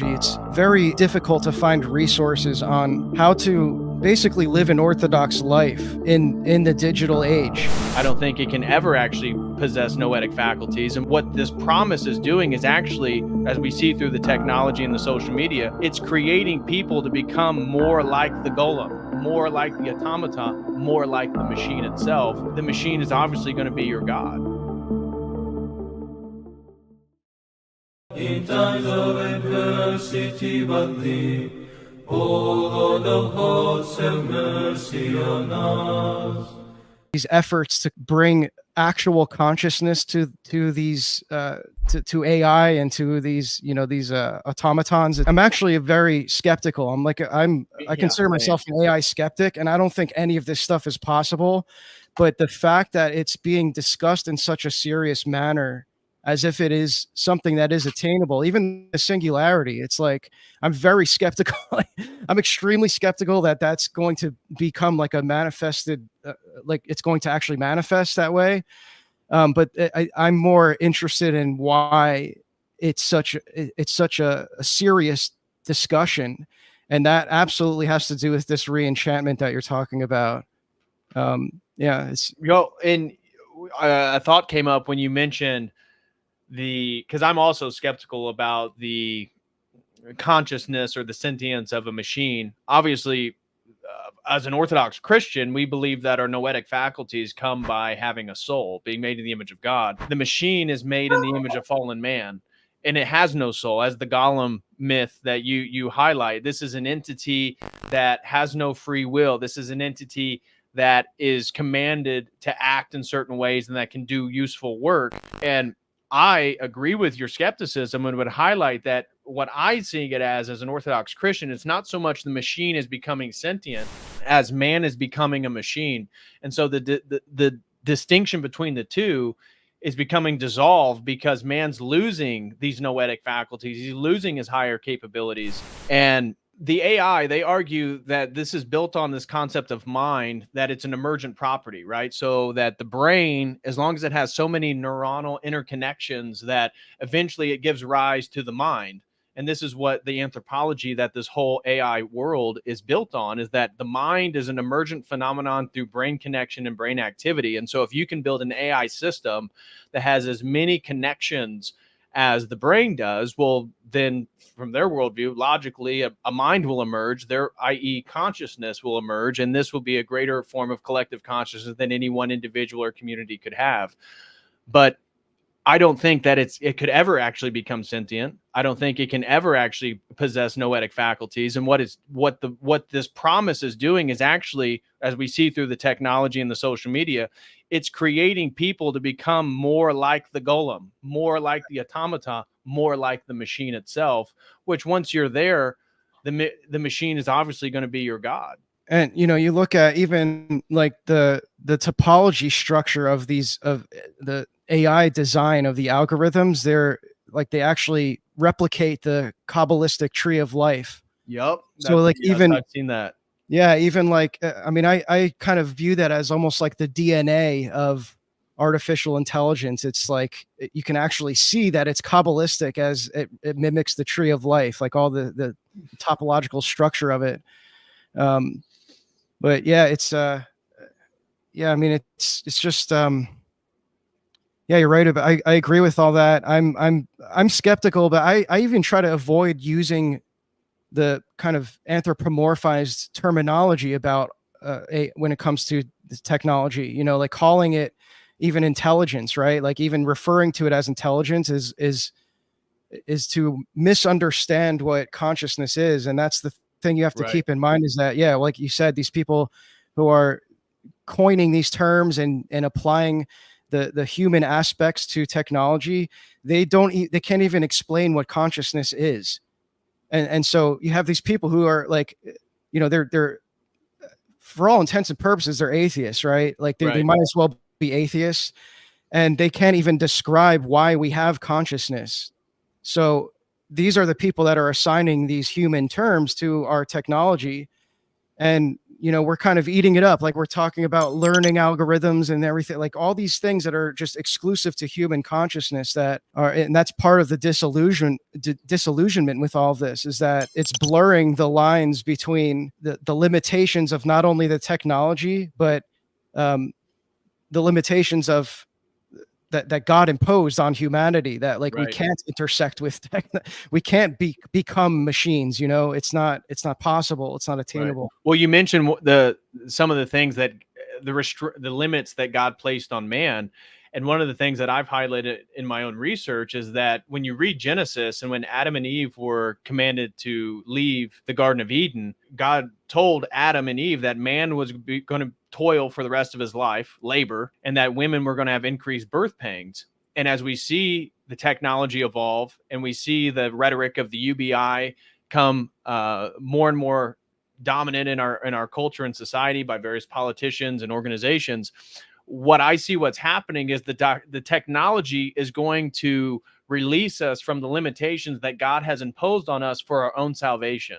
It's very difficult to find resources on how to basically live an orthodox life in the digital age. I don't think it can ever actually possess noetic faculties. And what this promise is doing is actually, as we see through the technology and the social media, it's creating people to become more like the golem, more like the automaton, more like the machine itself. The machine is obviously going to be your God. In times of adversity, but thee, O Lord of hosts, have mercy on us. These efforts to bring actual consciousness to these to AI and to these these automatons. I'm actually very skeptical. I consider myself an AI skeptic, and I don't think any of this stuff is possible. But the fact that it's being discussed in such a serious manner, as if it is something that is attainable, even the singularity, it's like, I'm very skeptical. I'm extremely skeptical that that's going to become like a manifested, like it's going to actually manifest that way. But I'm more interested in why it's such a serious discussion. And that absolutely has to do with this re-enchantment that you're talking about. Yeah, it's and a thought came up when you mentioned because I'm also skeptical about the consciousness or the sentience of a machine. Obviously, as an Orthodox Christian, we believe that our noetic faculties come by having a soul, being made in the image of God. The machine is made in the image of fallen man, and it has no soul. As the golem myth that you highlight, this is an entity that has no free will. This is an entity that is commanded to act in certain ways and that can do useful work. And I agree with your skepticism and would highlight that what I see it as an Orthodox Christian, it's not so much the machine is becoming sentient as man is becoming a machine. And so the distinction between the two is becoming dissolved because man's losing these noetic faculties. He's losing his higher capabilities. And the AI, they argue that this is built on this concept of mind, that it's an emergent property, right? So that the brain, as long as it has so many neuronal interconnections, that eventually it gives rise to the mind. And this is what the anthropology that this whole AI world is built on, is that the mind is an emergent phenomenon through brain connection and brain activity. And so if you can build an AI system that has as many connections as the brain does, well, then from their worldview, logically, a mind will emerge, i.e. consciousness will emerge, and this will be a greater form of collective consciousness than any one individual or community could have. But I don't think that it could ever actually become sentient. I don't think it can ever actually possess noetic faculties. And what this promise is doing is actually, as we see through the technology and the social media, it's creating people to become more like the golem, more like the automata, more like the machine itself, which once you're there, the machine is obviously going to be your God. And you look at even like the topology structure of the AI design of the algorithms, they actually replicate the Kabbalistic tree of life. Yep. So like I've seen that. Yeah, even like I kind of view that as almost like the DNA of artificial intelligence. It's like you can actually see that it's Kabbalistic as it mimics the tree of life, like all the topological structure of it. But yeah, it's just yeah, you're right about. I agree with all that. I'm skeptical, but I even try to avoid using the kind of anthropomorphized terminology about when it comes to this technology. Like calling it even intelligence, right? Like even referring to it as intelligence is to misunderstand what consciousness is, and that's the thing you have to keep in mind, is that, yeah, like you said, these people who are coining these terms and applying the human aspects to technology, they can't even explain what consciousness is. And so you have these people who are like, they're for all intents and purposes, they're atheists, right? Like they might as well be atheists, and they can't even describe why we have consciousness. So these are the people that are assigning these human terms to our technology. And you know, we're kind of eating it up. Like we're talking about learning algorithms and everything, like all these things that are just exclusive to human consciousness that are, and that's part of the disillusionment with all of this, is that it's blurring the lines between the limitations of not only the technology, but the limitations of that God imposed on humanity, that like we can't intersect with we can't become machines, you know. It's not possible, it's not attainable. Right. Well, you mentioned some of the things that the limits that God placed on man, and one of the things that I've highlighted in my own research is that when you read Genesis, and when Adam and Eve were commanded to leave the Garden of Eden, God told Adam and Eve that man was going to toil for the rest of his life, labor, and that women were going to have increased birth pangs. And as we see the technology evolve, and we see the rhetoric of the UBI come more and more dominant in our culture and society by various politicians and organizations, what I see what's happening is the technology is going to release us from the limitations that God has imposed on us for our own salvation.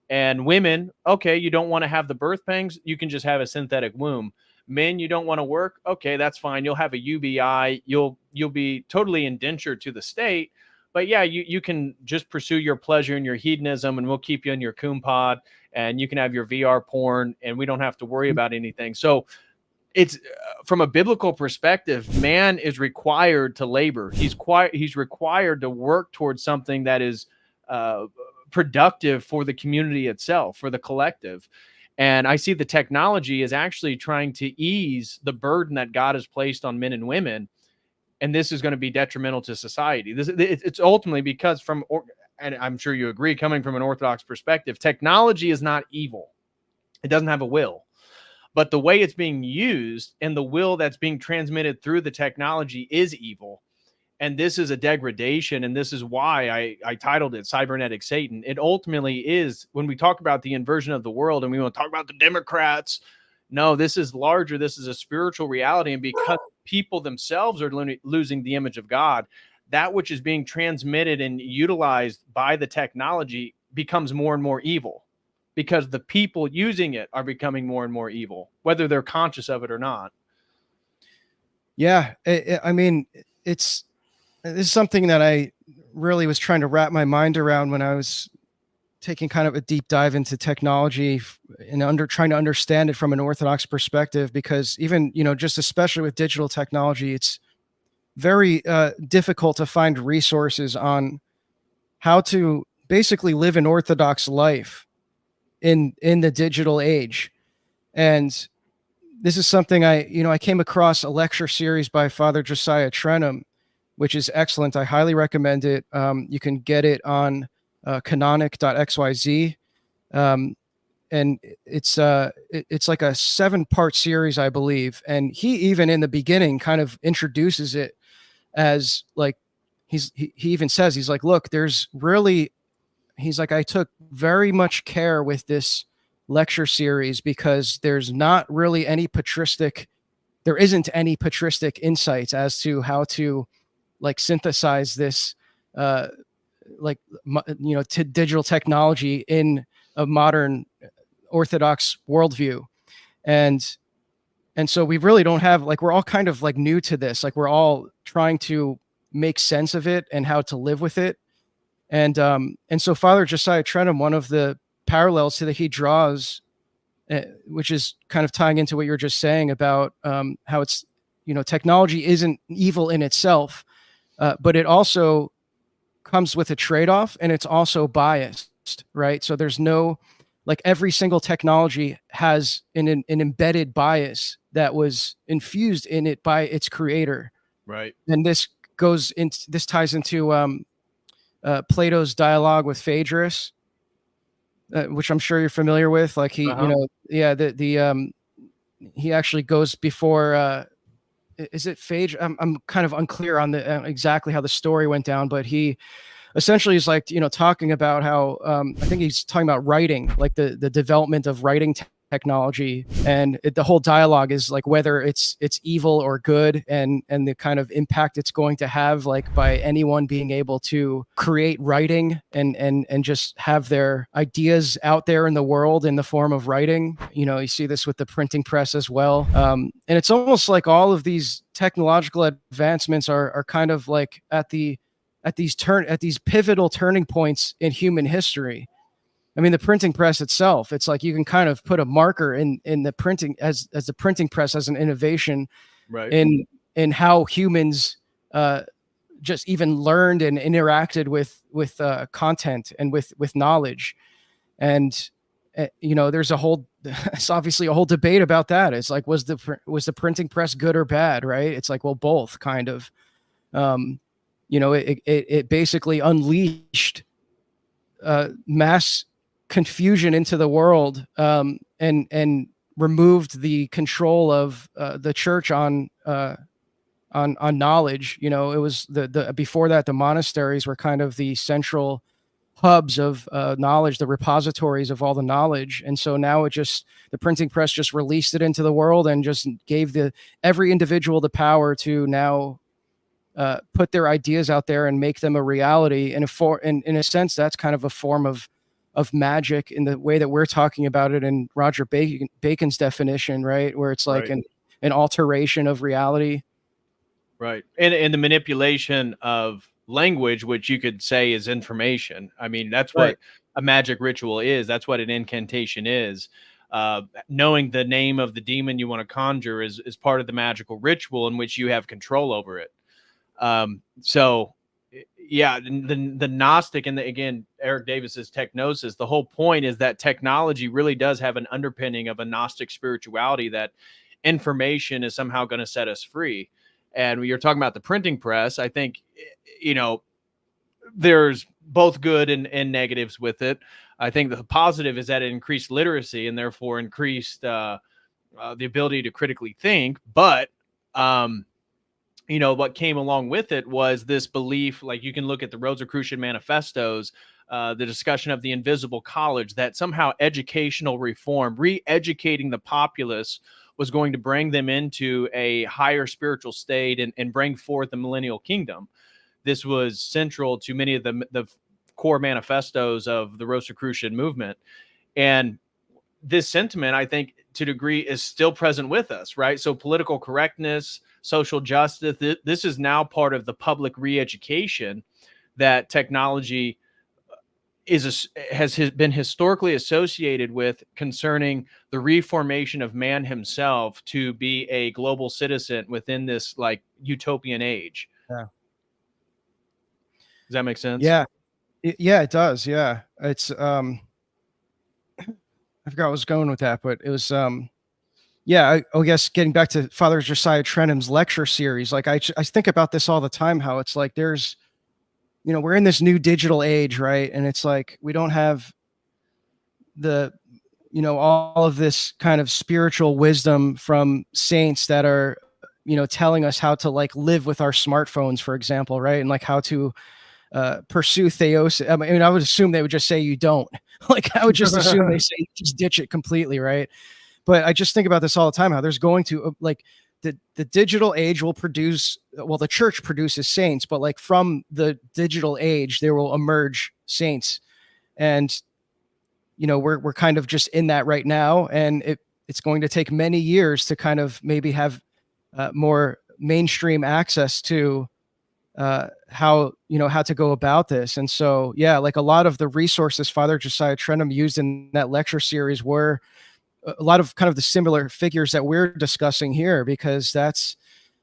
And women, okay, you don't want to have the birth pangs, you can just have a synthetic womb. Men, you don't want to work, okay, that's fine. You'll have a UBI. You'll be totally indentured to the state. But yeah, you can just pursue your pleasure and your hedonism, and we'll keep you in your coon pod, and you can have your VR porn, and we don't have to worry about anything. So it's from a biblical perspective, man is required to labor. He's required to work towards something that is productive for the community itself, for the collective. And I see the technology is actually trying to ease the burden that God has placed on men and women. And this is going to be detrimental to society. It's ultimately because and I'm sure you agree, coming from an Orthodox perspective, technology is not evil. It doesn't have a will. But the way it's being used and the will that's being transmitted through the technology is evil. And this is a degradation. And this is why I titled it Cybernetic Satan. It ultimately is, when we talk about the inversion of the world and we want to talk about the Democrats, no, this is larger. This is a spiritual reality. And because people themselves are losing the image of God, that which is being transmitted and utilized by the technology becomes more and more evil, because the people using it are becoming more and more evil, whether they're conscious of it or not. Yeah. I mean, this is something that I really was trying to wrap my mind around when I was taking kind of a deep dive into technology and trying to understand it from an Orthodox perspective, because even, you know, just especially with digital technology, it's very difficult to find resources on how to basically live an Orthodox life in the digital age. And this is something I came across a lecture series by Father Josiah Trenum, which is excellent. I highly recommend it. You can get it on canonic.xyz. And it's like a 7-part series, I believe. And he even in the beginning kind of introduces it as like, he even says, he's like, look, he's like, I took very much care with this lecture series because there isn't any patristic insights as to how to like synthesize this, to digital technology in a modern Orthodox worldview. And so we really don't have, like, we're all kind of like new to this. Like we're all trying to make sense of it and how to live with it. And so Father Josiah Trenum, one of the parallels to that he draws, which is kind of tying into what you're just saying about how it's, technology isn't evil in itself, but it also comes with a trade-off, and it's also biased, right? So there's no, like, every single technology has an embedded bias that was infused in it by its creator. Right. And this ties into Plato's dialogue with Phaedrus, which I'm sure you're familiar with. Like he, he actually goes before. Is it Phaedrus? I'm kind of unclear on the exactly how the story went down, but he essentially is like, talking about how I think he's talking about writing, like the development of writing technology, and the whole dialogue is like whether it's evil or good, and the kind of impact it's going to have, like by anyone being able to create writing and just have their ideas out there in the world in the form of writing. You know, you see this with the printing press as well, and it's almost like all of these technological advancements are kind of like at these pivotal turning points in human history. I mean, the printing press itself, it's like you can kind of put a marker in the printing as the printing press as an innovation, right, in how humans just even learned and interacted with content and with knowledge. And you know, there's obviously a whole debate about that. It's like, was the printing press good or bad, right? It's like, well, both kind of. You know, it basically unleashed mass confusion into the world, and removed the control of the church on knowledge. You know, it was the before that, the monasteries were kind of the central hubs of knowledge, the repositories of all the knowledge. And so now the printing press just released it into the world and just gave every individual the power to now put their ideas out there and make them a reality. And in a sense, that's kind of a form of magic in the way that we're talking about it in Roger Bacon's definition, right? Where it's like right. an alteration of reality. Right. And the manipulation of language, which you could say is information. I mean, that's what a magic ritual is. That's what an incantation is. Knowing the name of the demon you want to conjure is part of the magical ritual in which you have control over it. So yeah, the Gnostic, and again, Eric Davis's technosis, the whole point is that technology really does have an underpinning of a Gnostic spirituality, that information is somehow going to set us free. And when you're talking about the printing press, I think, you know, there's both good and negatives with it. I think the positive is that it increased literacy and therefore increased the ability to critically think. But, you know, what came along with it was this belief, like you can look at the Rosicrucian manifestos, the discussion of the invisible college, that somehow educational reform, re-educating the populace, was going to bring them into a higher spiritual state and bring forth the millennial kingdom. This was central to many of the core manifestos of the Rosicrucian movement. And this sentiment, I think, to a degree, is still present with us, right? So political correctness, social justice, this is now part of the public re-education that technology has been historically associated with, concerning the reformation of man himself to be a global citizen within this like utopian age. Yeah. Does that make sense? Yeah. It does. Yeah. It's, I forgot where I was going with that, but it was, yeah, I guess getting back to Father Josiah Trenham's lecture series, like I think about this all the time, how it's like there's, you know, we're in this new digital age, right? And it's like we don't have all of this kind of spiritual wisdom from saints that are, you know, telling us how to like live with our smartphones, for example, right? And like how to pursue theosis. I mean, I would assume they would just say you don't. Like I would just assume they say just ditch it completely, right? But I just think about this all the time, how there's going to like the digital age will produce, well, the church produces saints, but like from the digital age, there will emerge saints. And, you know, we're kind of just in that right now. And it's going to take many years to kind of maybe have more mainstream access to how to go about this. And so, yeah, like a lot of the resources Father Josiah Trenham used in that lecture series were a lot of kind of the similar figures that we're discussing here, because that's,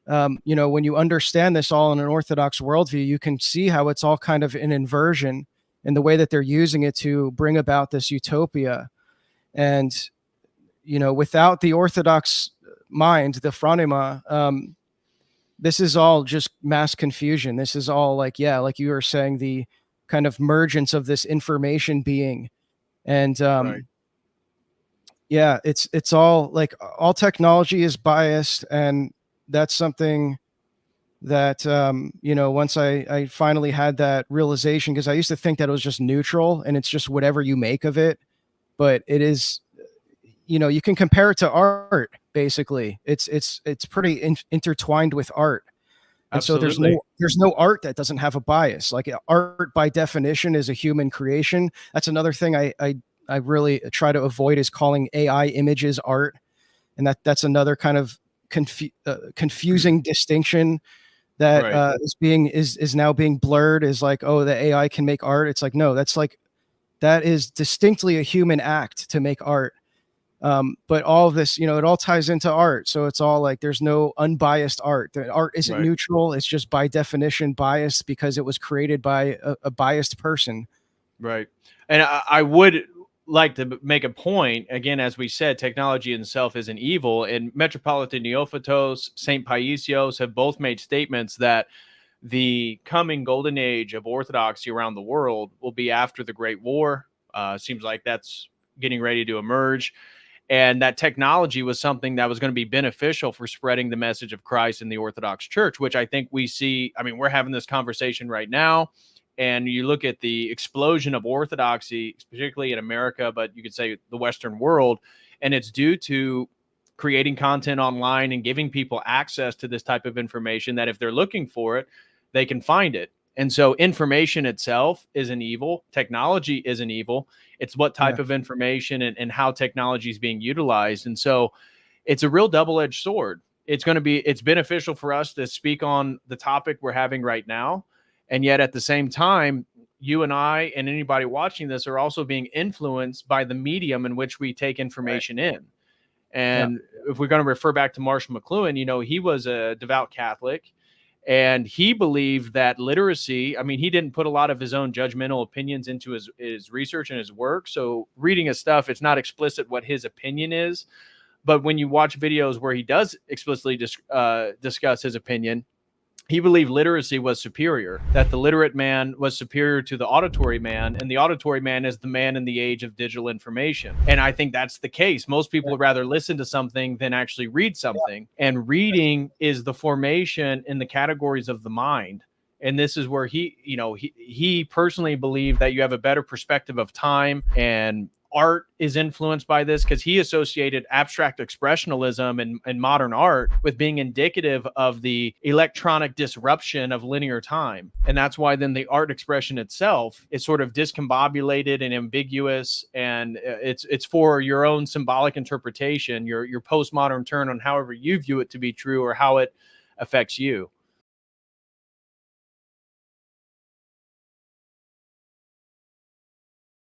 you know, when you understand this all in an Orthodox worldview, you can see how it's all kind of an inversion in the way that they're using it to bring about this utopia. And, you know, without the Orthodox mind, the phronema, this is all just mass confusion. This is all like, yeah, like you were saying, the kind of mergence of this information being. And, Right. yeah, it's all like all technology is biased. And that's something that, you know, once I finally had that realization, because I used to think that it was just neutral and it's just whatever you make of it. But it is, you can compare it to art. Basically, it's pretty intertwined with art. And so there's no art that doesn't have a bias. Like art by definition is a human creation. That's another thing I really try to avoid, is calling AI images art. And that's another kind of confusing distinction that is now being blurred. Is like, oh, the AI can make art. It's like, no, that is distinctly a human act to make art. But all of this, it all ties into art. So it's all like, there's no unbiased art. The art isn't neutral. It's just by definition biased because it was created by a biased person. Right. And I would like to make a point, again, as we said, technology itself isn't evil. And Metropolitan Neophytos, St. Paisios have both made statements that the coming golden age of Orthodoxy around the world will be after the Great War. Seems like that's getting ready to emerge. And that technology was something that was going to be beneficial for spreading the message of Christ in the Orthodox Church, which I think we see. I mean, we're having this conversation right now, and you look at the explosion of Orthodoxy, particularly in America, but you could say the Western world, and it's due to creating content online and giving people access to this type of information that if they're looking for it, they can find it. And so information itself isn't evil. Technology isn't evil. It's what type of information and how technology is being utilized. And so it's a real double-edged sword. It's beneficial for us to speak on the topic we're having right now. And yet at the same time, you and I and anybody watching this are also being influenced by the medium in which we take information in. And if we're going to refer back to Marshall McLuhan, he was a devout Catholic. And he believed that literacy, I mean, he didn't put a lot of his own judgmental opinions into his research and his work. So reading his stuff, it's not explicit what his opinion is. But when you watch videos where he does explicitly discuss his opinion, he believed literacy was superior, that the literate man was superior to the auditory man, and the auditory man is the man in the age of digital information. And I think that's the case. Most people would rather listen to something than actually read something. And reading is the formation in the categories of the mind. And this is where he personally believed that you have a better perspective of time, and art is influenced by this because he associated abstract expressionism and modern art with being indicative of the electronic disruption of linear time. And that's why then the art expression itself is sort of discombobulated and ambiguous, and it's for your own symbolic interpretation, your postmodern turn on however you view it to be true or how it affects you.